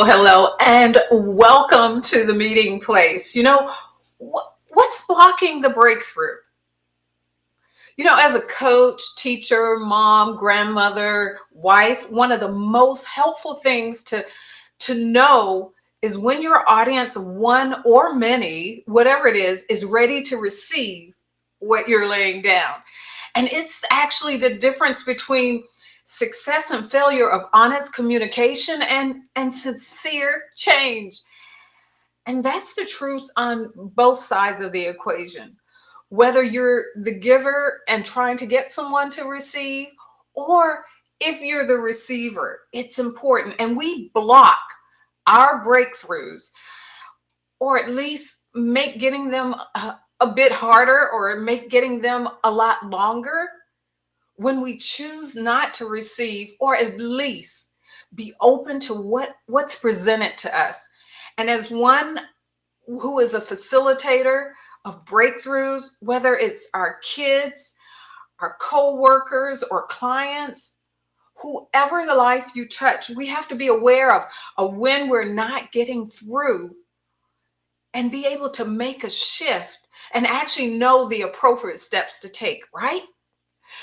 Hello, and welcome to the meeting place. What's blocking the breakthrough? As a coach, teacher, mom, grandmother, wife, one of the most helpful things to know is when your audience, one or many, whatever it is ready to receive what you're laying down. And it's actually the difference between success and failure of honest communication and sincere change. And that's the truth on both sides of the equation. Whether you're the giver and trying to get someone to receive, or if you're the receiver, it's important. And we block our breakthroughs, or at least make getting them a bit harder, or make getting them a lot longer when we choose not to receive, or at least be open to what's presented to us. And as one who is a facilitator of breakthroughs, whether it's our kids, our co-workers, or clients, whoever the life you touch, we have to be aware of when we're not getting through, and be able to make a shift and actually know the appropriate steps to take, right?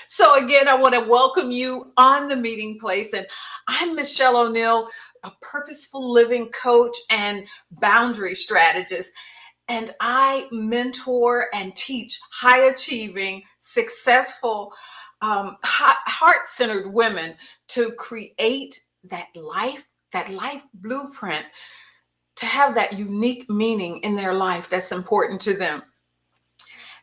So again, I want to welcome you on the meeting place. And I'm Michelle O'Neill, a purposeful living coach and boundary strategist. And I mentor and teach high achieving, successful, heart-centered women to create that life blueprint, to have that unique meaning in their life that's important to them.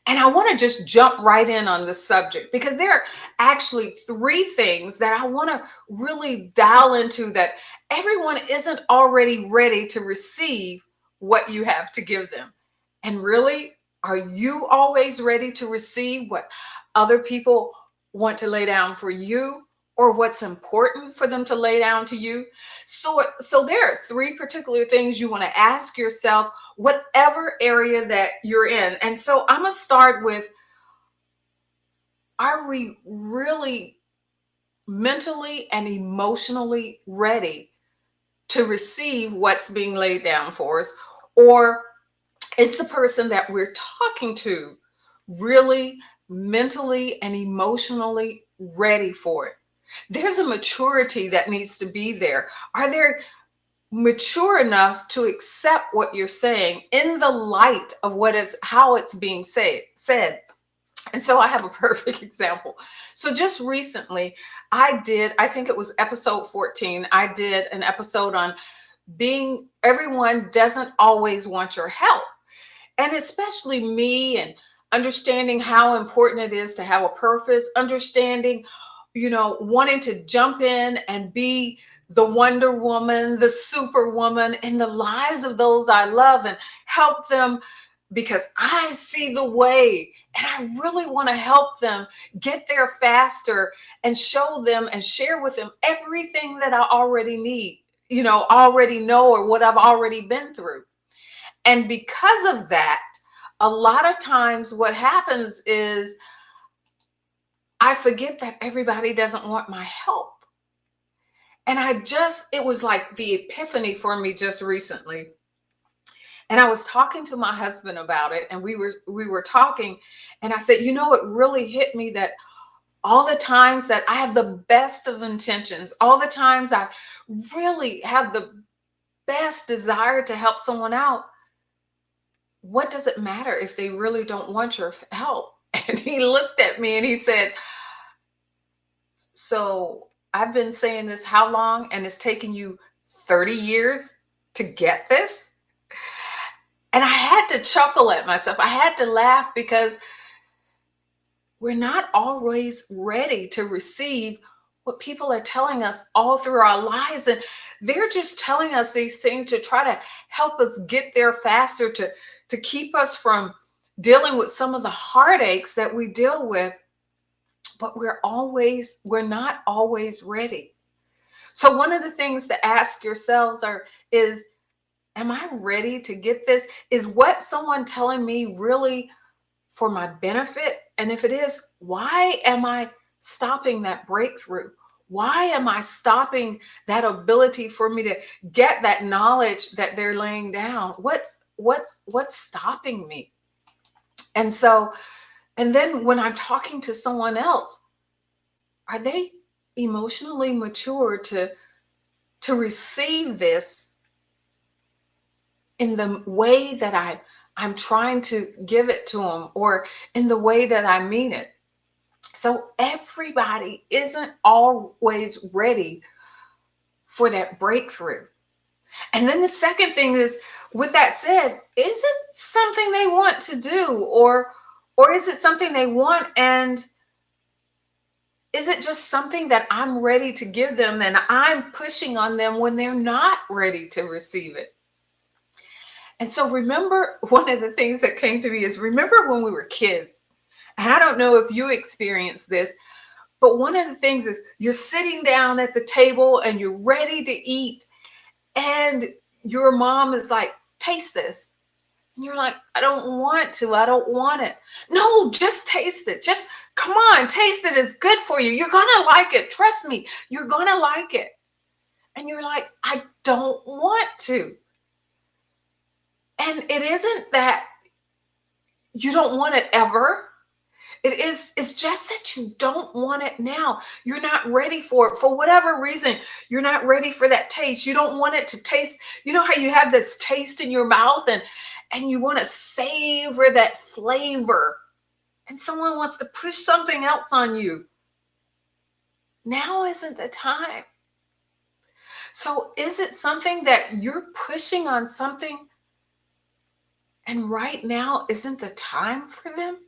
And I want to just jump right in on this subject, because there are actually three things that I want to really dial into, that everyone isn't already ready to receive what you have to give them. And really, are you always ready to receive what other people want to lay down for you, or what's important for them to lay down to you? So there are three particular things you want to ask yourself, whatever area that you're in. And so I'm going to start with, are we really mentally and emotionally ready to receive what's being laid down for us? Or is the person that we're talking to really mentally and emotionally ready for it? There's a maturity that needs to be there. Are they mature enough to accept what you're saying in the light of how it's being said? And so I have a perfect example. So just recently, I think it was episode 14, I did an episode on everyone doesn't always want your help. And especially me, and understanding how important it is to have a purpose, understanding, wanting to jump in and be the Wonder Woman, the Superwoman in the lives of those I love, and help them, because I see the way and I really want to help them get there faster, and show them and share with them everything that I already need, already know, or what I've already been through. And because of that, a lot of times what happens is I forget that everybody doesn't want my help. And it was like the epiphany for me just recently. And I was talking to my husband about it, and we were talking, and I said, it really hit me that all the times that I have the best of intentions, all the times I really have the best desire to help someone out, what does it matter if they really don't want your help? And he looked at me and he said, so I've been saying this how long, and it's taken you 30 years to get this? And I had to chuckle at myself. I had to laugh, because we're not always ready to receive what people are telling us all through our lives. And they're just telling us these things to try to help us get there faster, to keep us from dealing with some of the heartaches that we deal with. But we're not always ready. So one of the things to ask yourselves is, am I ready to get this? Is what someone telling me really for my benefit? And if it is, why am I stopping that breakthrough? Why am I stopping that ability for me to get that knowledge that they're laying down? What's stopping me? And so, and then when I'm talking to someone else, are they emotionally mature to receive this in the way that I'm trying to give it to them, or in the way that I mean it? So everybody isn't always ready for that breakthrough. And then the second thing is, with that said, is it something they want to do, or is it something they want, and is it just something that I'm ready to give them and I'm pushing on them when they're not ready to receive it? And so remember, one of the things that came to me is, remember when we were kids, and I don't know if you experienced this, but one of the things is, you're sitting down at the table and you're ready to eat, and your mom is like, taste this. And you're like, I don't want to. I don't want it. No, just taste it. Just come on, taste it. It's good for you. You're going to like it. Trust me, you're going to like it. And you're like, I don't want to. And it isn't that you don't want it ever. It's just that you don't want it now. You're not ready for it for whatever reason. You're not ready for that taste. You don't want it to taste. You know how you have this taste in your mouth, and you want to savor that flavor, and someone wants to push something else on you. Now isn't the time. So is it something that you're pushing on something, and right now isn't the time for them?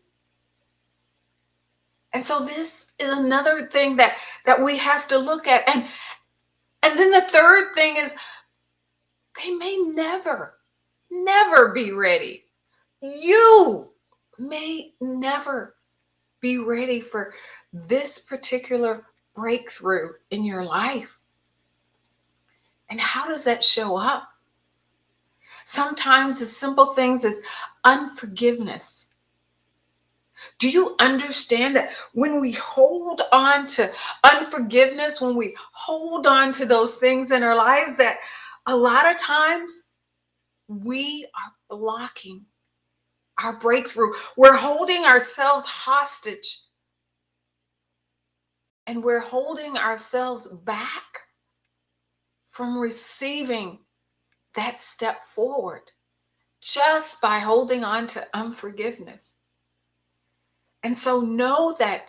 And so this is another thing that we have to look at. And then the third thing is, they may never be ready. You may never be ready for this particular breakthrough in your life. And how does that show up? Sometimes the simple things is unforgiveness. Do you understand that when we hold on to unforgiveness, when we hold on to those things in our lives, that a lot of times we are blocking our breakthrough? We're holding ourselves hostage, and we're holding ourselves back from receiving that step forward just by holding on to unforgiveness. And so know that,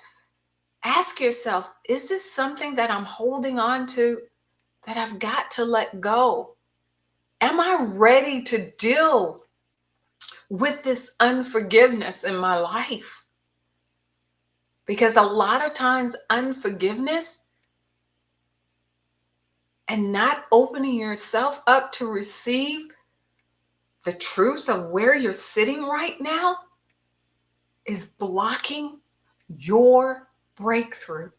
ask yourself, is this something that I'm holding on to that I've got to let go? Am I ready to deal with this unforgiveness in my life? Because a lot of times unforgiveness and not opening yourself up to receive the truth of where you're sitting right now is blocking your breakthrough.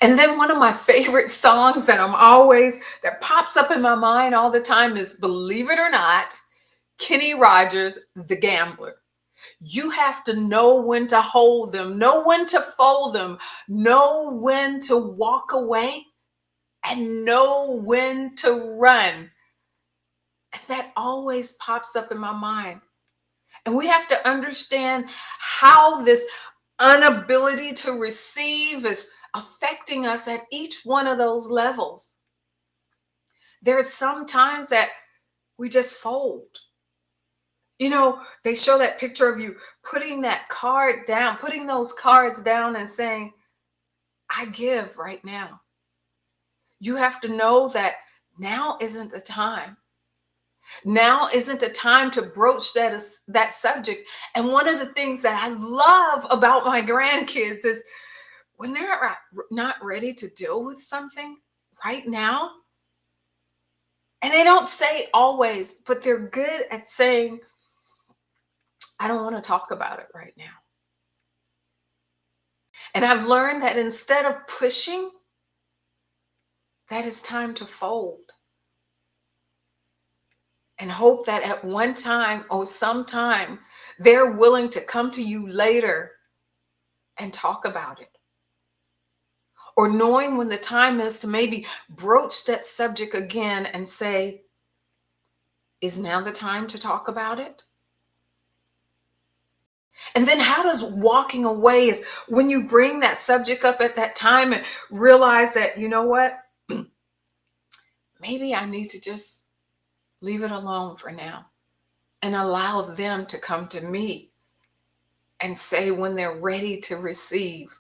And then one of my favorite songs that pops up in my mind all the time is, believe it or not, Kenny Rogers, The Gambler. You have to know when to hold them, know when to fold them, know when to walk away, and know when to run. And that always pops up in my mind. And we have to understand how this inability to receive is affecting us at each one of those levels. There are some times that we just fold. You know, they show that picture of you putting that card down, putting those cards down and saying, I give right now. You have to know that now isn't the time. Now isn't the time to broach that subject. And one of the things that I love about my grandkids is, when they're not ready to deal with something right now, and they don't say always, but they're good at saying, I don't want to talk about it right now. And I've learned that instead of pushing, that it's time to fold. And hope that at one time or sometime, they're willing to come to you later and talk about it. or knowing when the time is to maybe broach that subject again and say, is now the time to talk about it? And then how does walking away is when you bring that subject up at that time and realize that, you know what, maybe I need to just leave it alone for now and allow them to come to me and say when they're ready to receive.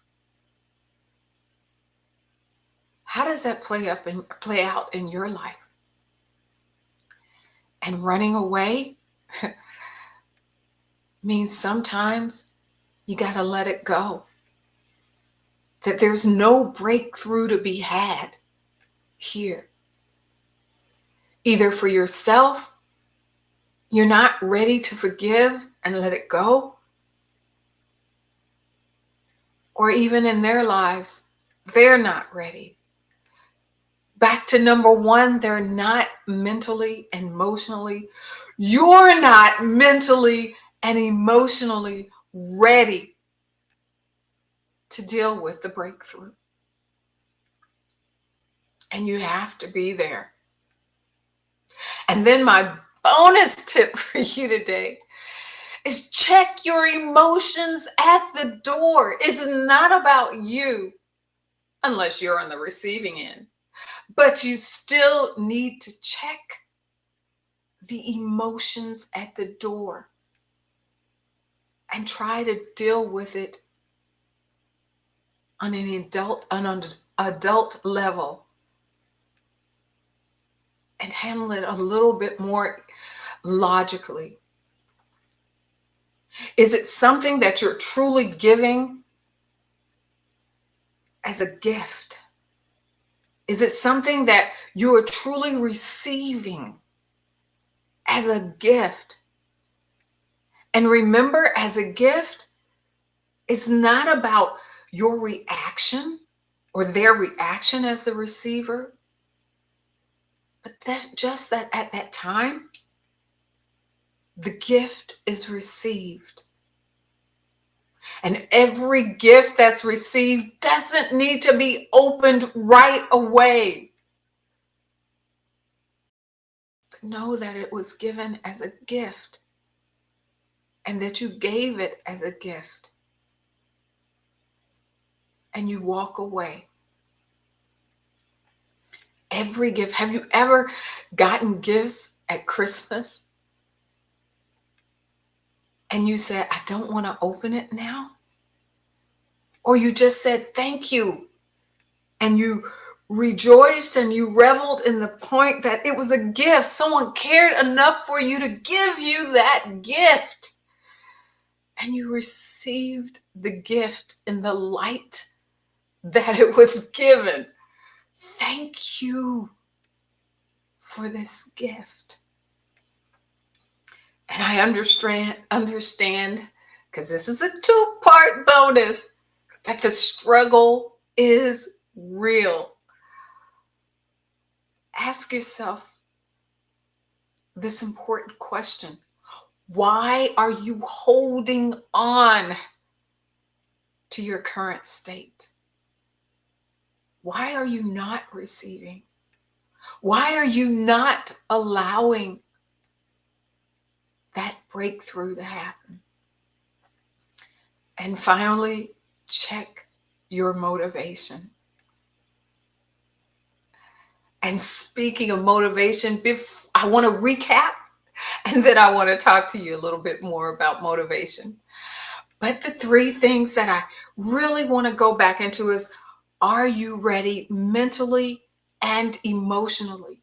How does that play out in your life? And running away means sometimes you got to let it go. That there's no breakthrough to be had here. Either for yourself, you're not ready to forgive and let it go, or even in their lives, they're not ready. Back to number one, they're not mentally and emotionally. You're not mentally and emotionally ready to deal with the breakthrough. And you have to be there. And then my bonus tip for you today is check your emotions at the door. It's not about you unless you're on the receiving end. But you still need to check the emotions at the door and try to deal with it on an adult level and handle it a little bit more logically. Is it something that you're truly giving as a gift? Is it something that you are truly receiving as a gift? And remember, as a gift, it's not about your reaction or their reaction as the receiver, but that at that time, the gift is received. And every gift that's received doesn't need to be opened right away. But know that it was given as a gift and that you gave it as a gift. And you walk away. Every gift. Have you ever gotten gifts at Christmas and you said, I don't want to open it now? Or you just said, thank you. And you rejoiced and you reveled in the point that it was a gift. Someone cared enough for you to give you that gift. And you received the gift in the light that it was given. Thank you for this gift. And I understand, because this is a two-part bonus, that the struggle is real. Ask yourself this important question. Why are you holding on to your current state? Why are you not receiving? Why are you not allowing that breakthrough to happen? And finally, check your motivation. And speaking of motivation, I want to recap, and then I want to talk to you a little bit more about motivation. But the three things that I really want to go back into is, are you ready mentally and emotionally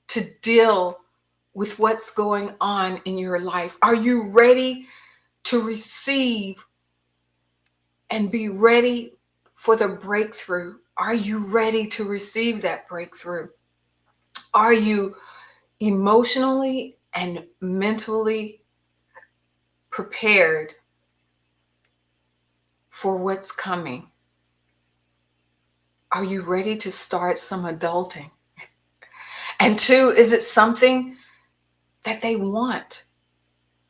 to deal with what's going on in your life? Are you ready to receive and be ready for the breakthrough? Are you ready to receive that breakthrough? Are you emotionally and mentally prepared for what's coming? Are you ready to start some adulting? And two, is it something that they want?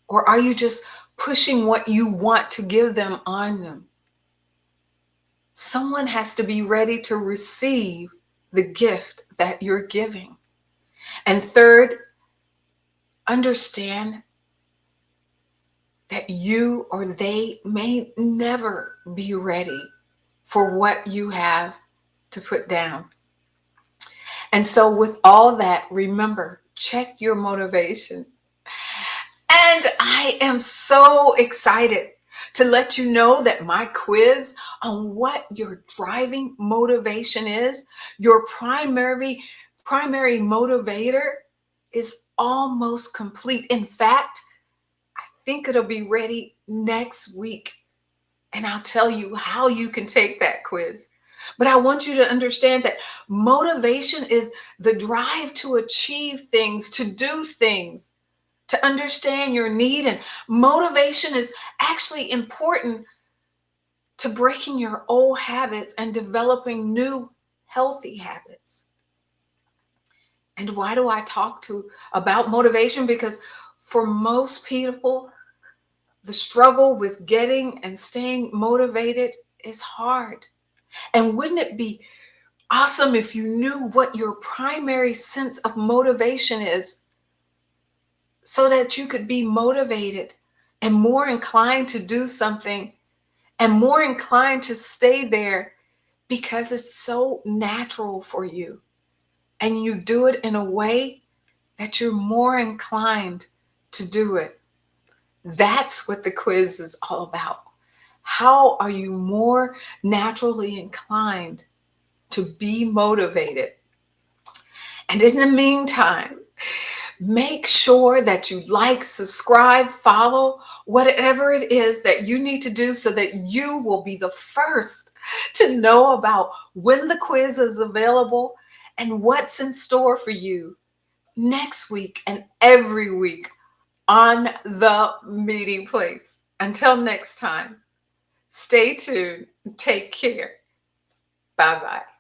Or are you just pushing what you want to give them on them? Someone has to be ready to receive the gift that you're giving. And third, understand that you or they may never be ready for what you have to put down. And so, with all that, remember, check your motivation. And I am so excited to let you know that my quiz on what your driving motivation is, your primary motivator, is almost complete. In fact, I think it'll be ready next week. And I'll tell you how you can take that quiz. But I want you to understand that motivation is the drive to achieve things, to do things, to understand your need. And motivation is actually important to breaking your old habits and developing new healthy habits. And why do I talk to about motivation? Because for most people, the struggle with getting and staying motivated is hard. And wouldn't it be awesome if you knew what your primary sense of motivation is, so that you could be motivated and more inclined to do something and more inclined to stay there because it's so natural for you. And you do it in a way that you're more inclined to do it. That's what the quiz is all about. How are you more naturally inclined to be motivated? And in the meantime, make sure that you like, subscribe, follow, whatever it is that you need to do so that you will be the first to know about when the quiz is available and what's in store for you next week and every week on the meeting place. Until next time, stay tuned. Take care. Bye bye.